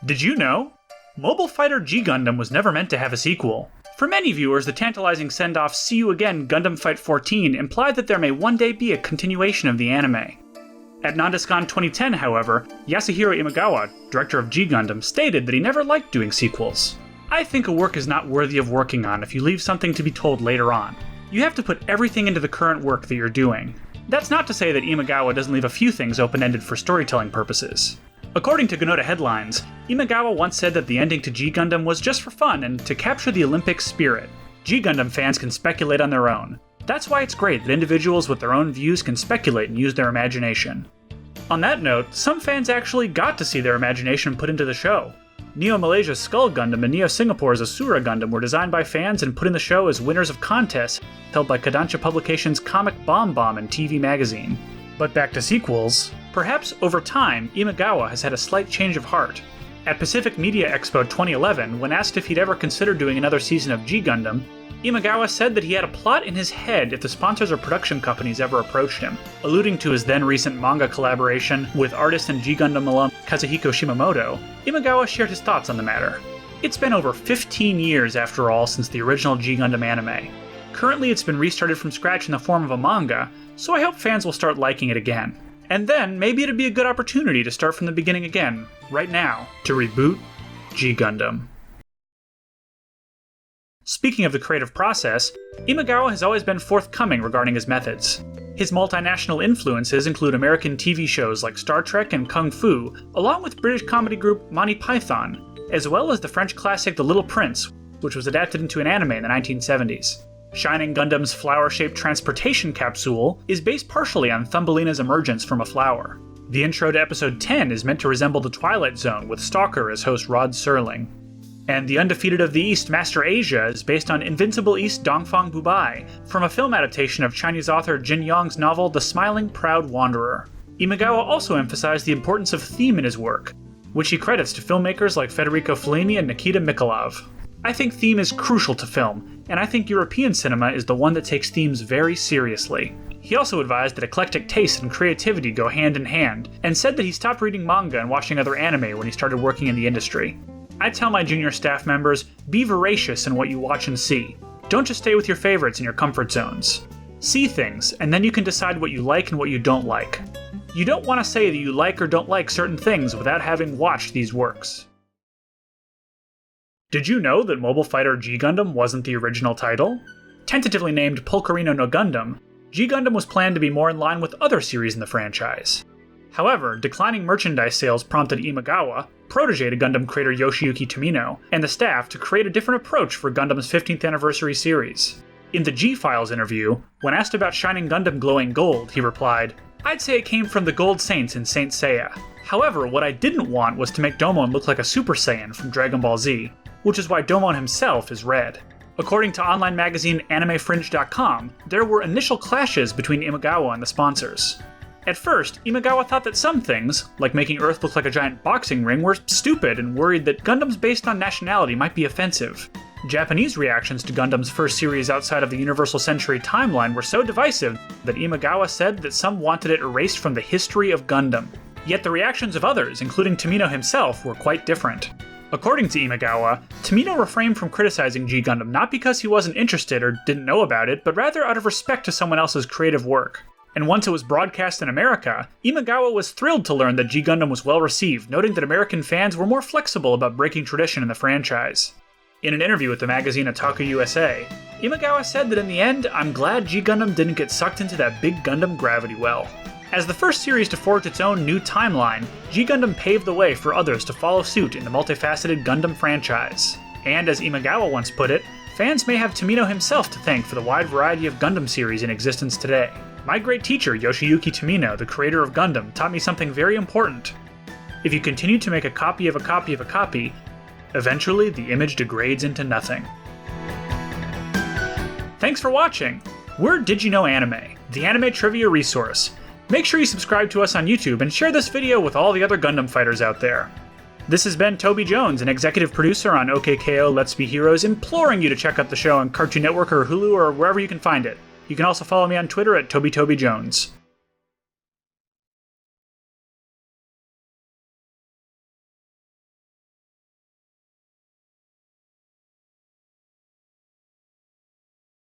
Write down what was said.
Did you know? Mobile Fighter G Gundam was never meant to have a sequel. For many viewers, the tantalizing send-off "See You Again, Gundam Fight 14" implied that there may one day be a continuation of the anime. At Nandescon 2010, however, Yasuhiro Imagawa, director of G Gundam, stated that he never liked doing sequels. I think a work is not worthy of working on if you leave something to be told later on. You have to put everything into the current work that you're doing. That's not to say that Imagawa doesn't leave a few things open-ended for storytelling purposes. According to Ganoda Headlines, Imagawa once said that the ending to G Gundam was just for fun and to capture the Olympic spirit. G Gundam fans can speculate on their own. That's why it's great that individuals with their own views can speculate and use their imagination. On that note, some fans actually got to see their imagination put into the show. Neo Malaysia's Skull Gundam and Neo Singapore's Asura Gundam were designed by fans and put in the show as winners of contests held by Kodansha Publications' Comic Bomb Bomb and TV Magazine. But back to sequels. Perhaps over time, Imagawa has had a slight change of heart. At Pacific Media Expo 2011, when asked if he'd ever consider doing another season of G Gundam, Imagawa said that he had a plot in his head if the sponsors or production companies ever approached him, alluding to his then recent manga collaboration with artist and G Gundam alum Kazuhiko Shimamoto. Imagawa shared his thoughts on the matter. It's been over 15 years, after all, since the original G Gundam anime. Currently, it's been restarted from scratch in the form of a manga, so I hope fans will start liking it again. And then, maybe it'd be a good opportunity to start from the beginning again, right now, to reboot G Gundam. Speaking of the creative process, Imagawa has always been forthcoming regarding his methods. His multinational influences include American TV shows like Star Trek and Kung Fu, along with British comedy group Monty Python, as well as the French classic The Little Prince, which was adapted into an anime in the 1970s. Shining Gundam's flower-shaped transportation capsule is based partially on Thumbelina's emergence from a flower. The intro to episode 10 is meant to resemble The Twilight Zone, with Stalker as host Rod Serling. And The Undefeated of the East, Master Asia, is based on Invincible East Dongfang Bubai, from a film adaptation of Chinese author Jin Yong's novel The Smiling Proud Wanderer. Imagawa also emphasized the importance of theme in his work, which he credits to filmmakers like Federico Fellini and Nikita Mikhailov. I think theme is crucial to film, and I think European cinema is the one that takes themes very seriously. He also advised that eclectic taste and creativity go hand in hand, and said that he stopped reading manga and watching other anime when he started working in the industry. I tell my junior staff members, be voracious in what you watch and see. Don't just stay with your favorites in your comfort zones. See things, and then you can decide what you like and what you don't like. You don't want to say that you like or don't like certain things without having watched these works. Did you know that Mobile Fighter G Gundam wasn't the original title? Tentatively named Pulcherino no Gundam, G Gundam was planned to be more in line with other series in the franchise. However, declining merchandise sales prompted Imagawa, protege to Gundam creator Yoshiyuki Tomino, and the staff to create a different approach for Gundam's 15th anniversary series. In the G-Files interview, when asked about Shining Gundam glowing gold, he replied, "I'd say it came from the Gold Saints in Saint Seiya. However, what I didn't want was to make Domon look like a Super Saiyan from Dragon Ball Z, which is why Domon himself is red." According to online magazine AnimeFringe.com, there were initial clashes between Imagawa and the sponsors. At first, Imagawa thought that some things, like making Earth look like a giant boxing ring, were stupid and worried that Gundams based on nationality might be offensive. Japanese reactions to Gundam's first series outside of the Universal Century timeline were so divisive that Imagawa said that some wanted it erased from the history of Gundam. Yet the reactions of others, including Tomino himself, were quite different. According to Imagawa, Tomino refrained from criticizing G Gundam not because he wasn't interested or didn't know about it, but rather out of respect to someone else's creative work. And once it was broadcast in America, Imagawa was thrilled to learn that G Gundam was well received, noting that American fans were more flexible about breaking tradition in the franchise. In an interview with the magazine Otaku USA, Imagawa said that in the end, "I'm glad G Gundam didn't get sucked into that big Gundam gravity well." As the first series to forge its own new timeline, G Gundam paved the way for others to follow suit in the multifaceted Gundam franchise. And as Imagawa once put it, fans may have Tomino himself to thank for the wide variety of Gundam series in existence today. My great teacher, Yoshiyuki Tomino, the creator of Gundam, taught me something very important. If you continue to make a copy of a copy of a copy, eventually the image degrades into nothing. Thanks for watching! We're Did You Know Anime, the anime trivia resource. Make sure you subscribe to us on YouTube and share this video with all the other Gundam fighters out there. This has been Toby Jones, an executive producer on OKKO Let's Be Heroes, imploring you to check out the show on Cartoon Network or Hulu or wherever you can find it. You can also follow me on Twitter at TobyTobyJones.